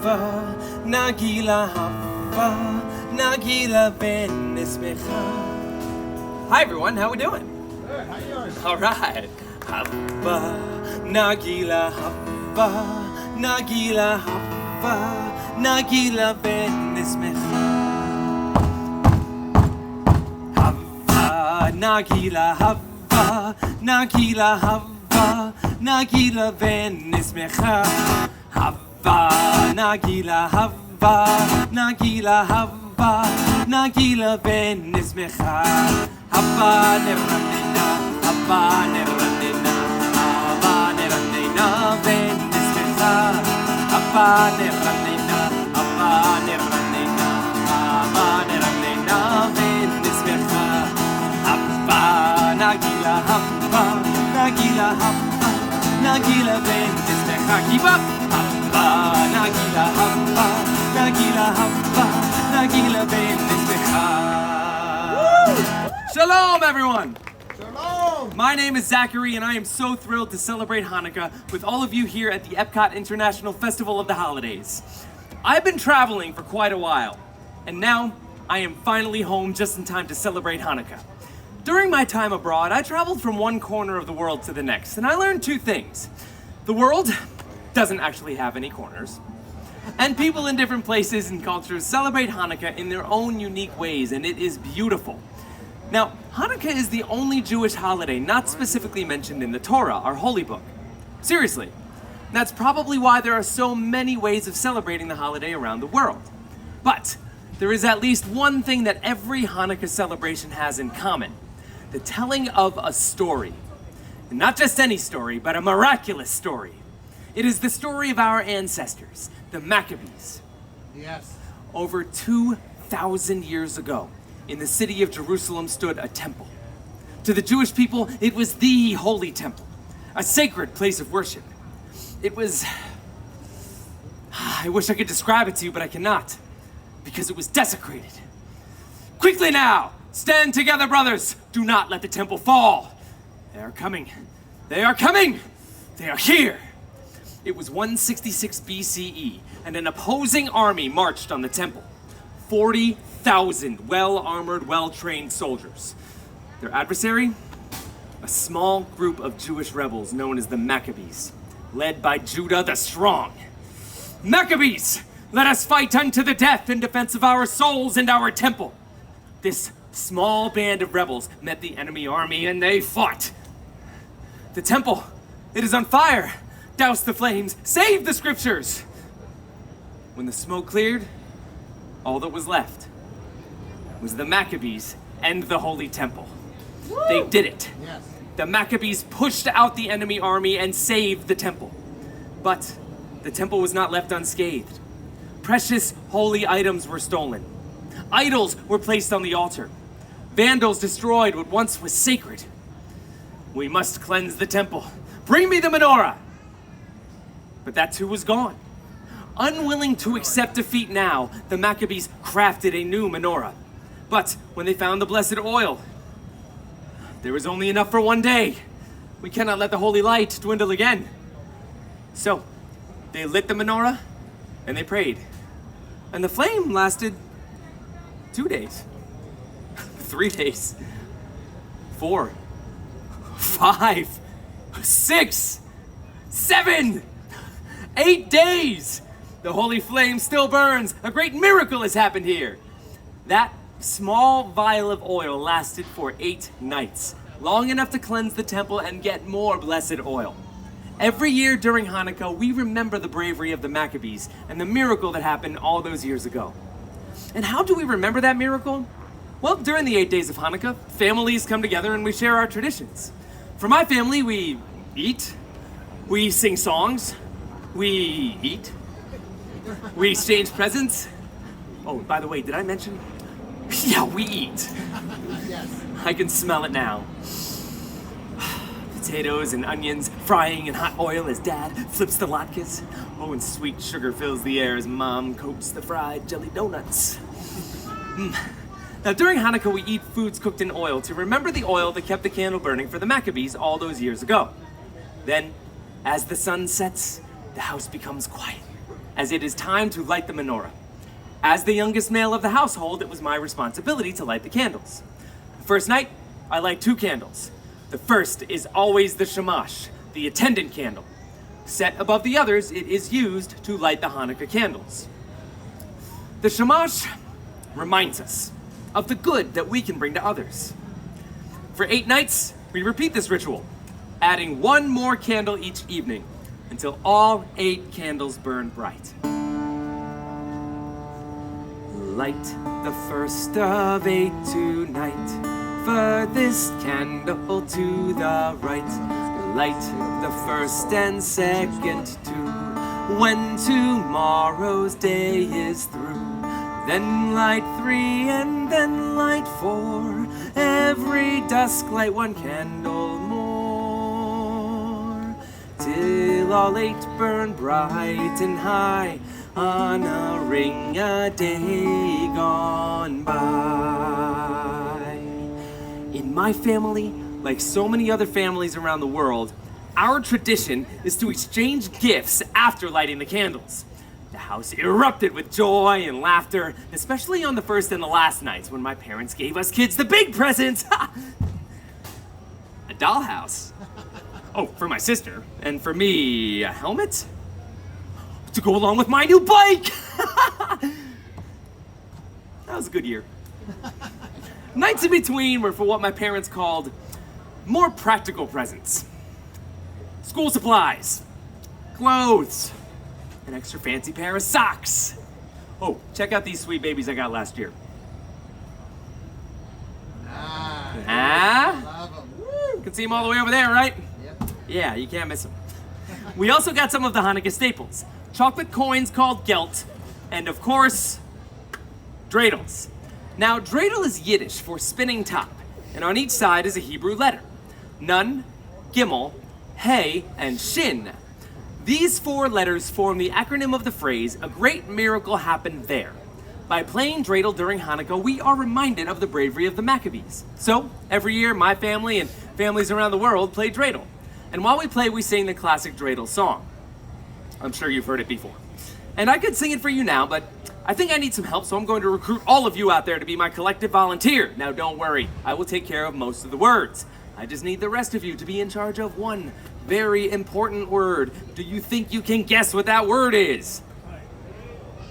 hava, nagila hava, nagila ben nismecha. Hi everyone, how we doing? Good, how you doing? All right. Hava, nagila hava, nagila hava, nagila ben nismecha. Hava, nagila hava, nagila hava, nagila ben nismecha. Hava, nagila hava, nagila hava, nagila ben nismecha. Hava neranena, hava neranena, hava neranena ben nismecha. Hava neranena, hava neranena, hava neranena ben nismecha. Hava nagila hava, nagila hava, nagila ben nismecha. Keep up. Hava nagila hava, nagila hava, nagila ben nismecha. Shalom, everyone! Shalom! My name is Zachary, and I am so thrilled to celebrate Hanukkah with all of you here at the EPCOT International Festival of the Holidays. I've been traveling for quite a while, and now I am finally home just in time to celebrate Hanukkah. During my time abroad, I traveled from one corner of the world to the next, and I learned two things. The world doesn't actually have any corners, and people in different places and cultures celebrate Hanukkah in their own unique ways, and it is beautiful. Now, Hanukkah is the only Jewish holiday not specifically mentioned in the Torah, our holy book. Seriously. That's probably why there are so many ways of celebrating the holiday around the world. But there is at least one thing that every Hanukkah celebration has in common: the telling of a story. And not just any story, but a miraculous story. It is the story of our ancestors, the Maccabees. Yes. Over 2,000 years ago, in the city of Jerusalem stood a temple. To the Jewish people, it was the holy temple, a sacred place of worship. It was... I wish I could describe it to you, but I cannot, because it was desecrated. Quickly now! Stand together, brothers! Do not let the temple fall! They are coming. They are coming! They are here! It was 166 BCE, and an opposing army marched on the temple. 40,000 well-armored, well-trained soldiers. Their adversary? A small group of Jewish rebels known as the Maccabees, led by Judah the Strong. Maccabees! Let us fight unto the death in defense of our souls and our temple. This small band of rebels met the enemy army and they fought. The temple, it is on fire. Douse the flames, save the scriptures. When the smoke cleared, all that was left was the Maccabees and the Holy Temple. Woo! They did it. Yes. The Maccabees pushed out the enemy army and saved the temple. But the temple was not left unscathed. Precious holy items were stolen. Idols were placed on the altar. Vandals destroyed what once was sacred. We must cleanse the temple. Bring me the menorah! But that too was gone. Unwilling to accept defeat now, the Maccabees crafted a new menorah. But when they found the blessed oil, there was only enough for one day. We cannot let the holy light dwindle again. So they lit the menorah and they prayed. And the flame lasted 2 days, 3 days, 4, 5, 6, 7, 8 days. The holy flame still burns. A great miracle has happened here. That small vial of oil lasted for 8 nights, long enough to cleanse the temple and get more blessed oil. Every year during Hanukkah, we remember the bravery of the Maccabees and the miracle that happened all those years ago. And how do we remember that miracle? Well, during the 8 days of Hanukkah, families come together and we share our traditions. For my family, we eat, we sing songs, we eat, we exchange presents. Oh, by the way, did I mention? Yeah, we eat. Yes. I can smell it now. Potatoes and onions frying in hot oil as Dad flips the latkes. Oh, and sweet sugar fills the air as Mom coats the fried jelly donuts. Now, during Hanukkah, we eat foods cooked in oil to remember the oil that kept the candle burning for the Maccabees all those years ago. Then, as the sun sets, the house becomes quiet as it is time to light the menorah. As the youngest male of the household, it was my responsibility to light the candles. The first night, I light 2 candles. The first is always the shamash, the attendant candle. Set above the others, it is used to light the Hanukkah candles. The shamash reminds us of the good that we can bring to others. For 8 nights, we repeat this ritual, adding 1 more candle each evening until all 8 candles burn bright. Light the first of 8 tonight, furthest candle to the right. Light the first and second too, when tomorrow's day is through. Then light 3 and then light 4, every dusk light 1 candle more, till all 8 burn bright and high, honoring a day gone by. In my family, like so many other families around the world, our tradition is to exchange gifts after lighting the candles. The house erupted with joy and laughter, especially on the first and the last nights when my parents gave us kids the big presents. A dollhouse. Oh, for my sister. And for me, a helmet? To go along with my new bike! That was a good year. Nights in between were for what my parents called more practical presents. School supplies, clothes, an extra fancy pair of socks. Oh, check out these sweet babies I got last year. Love 'em. You can see them all the way over there, right? Yep. Yeah, you can't miss them. We also got some of the Hanukkah staples. Chocolate coins called gelt, and of course, dreidels. Now, dreidel is Yiddish for spinning top, and on each side is a Hebrew letter. Nun, Gimel, Hey, and Shin. These 4 letters form the acronym of the phrase, a great miracle happened there. By playing dreidel during Hanukkah, we are reminded of the bravery of the Maccabees. So, every year, my family and families around the world play dreidel. And while we play, we sing the classic dreidel song. I'm sure you've heard it before. And I could sing it for you now, but I think I need some help, so I'm going to recruit all of you out there to be my collective volunteer. Now, don't worry, I will take care of most of the words. I just need the rest of you to be in charge of one very important word. Do you think you can guess what that word is?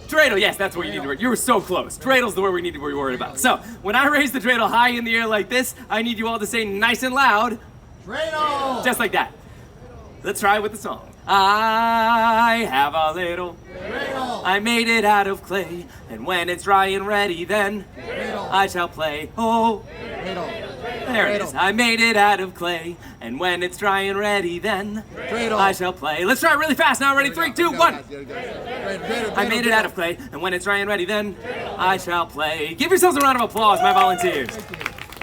Dreidel, yes, that's what you need to worry. You were so close. Dreidel's the word we need to be worried about. So, when I raise the dreidel high in the air like this, I need you all to say nice and loud. Dreidel! Just like that. Let's try it with the song. I have a little Dreidel! I made it out of clay, and when it's dry and ready, then Dreidel! I shall play. Oh, Dreidel! there it is. I made it out of clay, and when it's dry and ready, then Dreidel! I shall play. Let's try it really fast now. Ready? 3, 2, 1. I made it out of clay, and when it's dry and ready, then I shall play. Give yourselves a round of applause, my volunteers.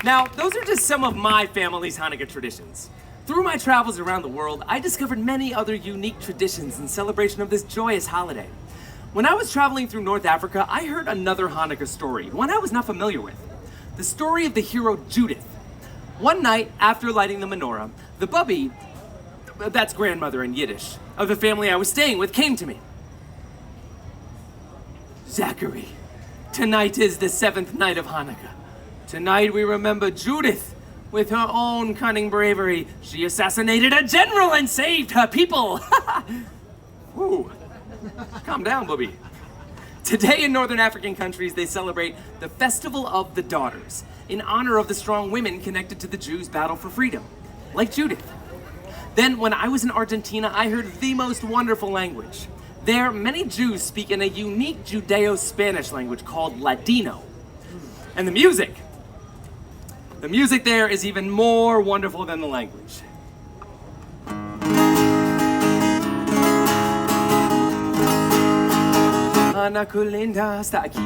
Now, those are just some of my family's Hanukkah traditions. Through my travels around the world, I discovered many other unique traditions in celebration of this joyous holiday. When I was traveling through North Africa, I heard another Hanukkah story, one I was not familiar with. The story of the hero Judith. One night, after lighting the menorah, the bubby, that's grandmother in Yiddish, of the family I was staying with came to me. Zachary, tonight is the 7th night of Hanukkah. Tonight we remember Judith. With her own cunning bravery, she assassinated a general and saved her people. Woo. Calm down, booby. Today in Northern African countries, they celebrate the Festival of the Daughters in honor of the strong women connected to the Jews' battle for freedom, like Judith. Then, when I was in Argentina, I heard the most wonderful language. There, many Jews speak in a unique Judeo-Spanish language called Ladino. And the music there is even more wonderful than the language. Hanukkah linda está aquí,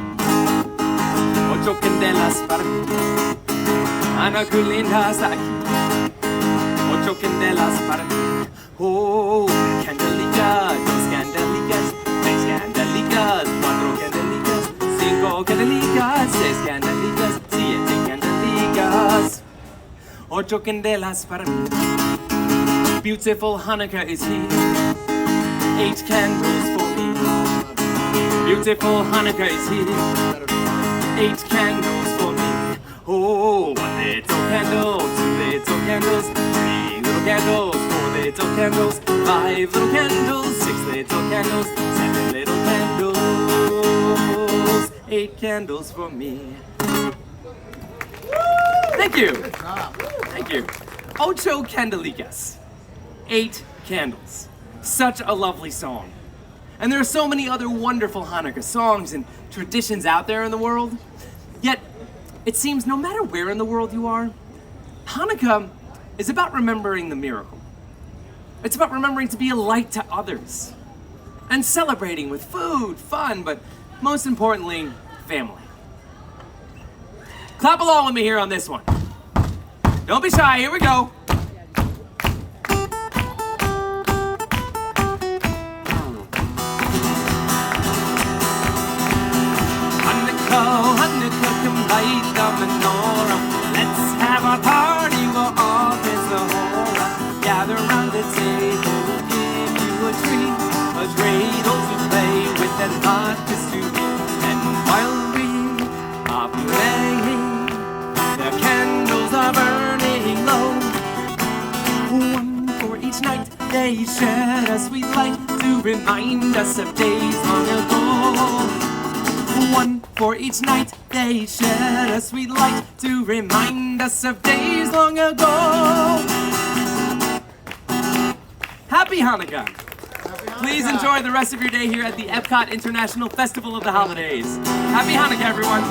8 candelas para mí. Hanukkah linda está aquí, 8 candelas para mí. Oh, candelicas, 2 candelicas, 3 candelicas, 4 candelicas, 5 candelicas, 6 candelicas, 7 candelicas, 8 candelas para mí. Beautiful Hanukkah is here, 8 candles for me. beautiful Hanukkah is here. 8 candles for me. Oh, 1 little candle, 2 little candles, 3 little candles, 4 little candles, 5 little candles, 6 little candles, 7 little candles, 8 candles for me. Thank you. Good job. Thank you. Ocho Candelicas. 8 candles. Such a lovely song. And there are so many other wonderful Hanukkah songs and traditions out there in the world. Yet, it seems no matter where in the world you are, Hanukkah is about remembering the miracle. It's about remembering to be a light to others. And celebrating with food, fun, but most importantly, family. Clap along with me here on this one. Don't be shy, here we go. Hanukkah, come light the menorah. Let's have a party, we'll all dance the horror. Gather round the table, we'll give you a treat, a dreidel to play with and latkes to eat. And while we are playing, the candles are burning low. 1 for each night they shed a sweet light to remind us of days long ago. 1 for each night they shed a sweet light to remind us of days long ago. Happy Hanukkah! Please enjoy the rest of your day here at the EPCOT International Festival of the Holidays. Happy Hanukkah, everyone!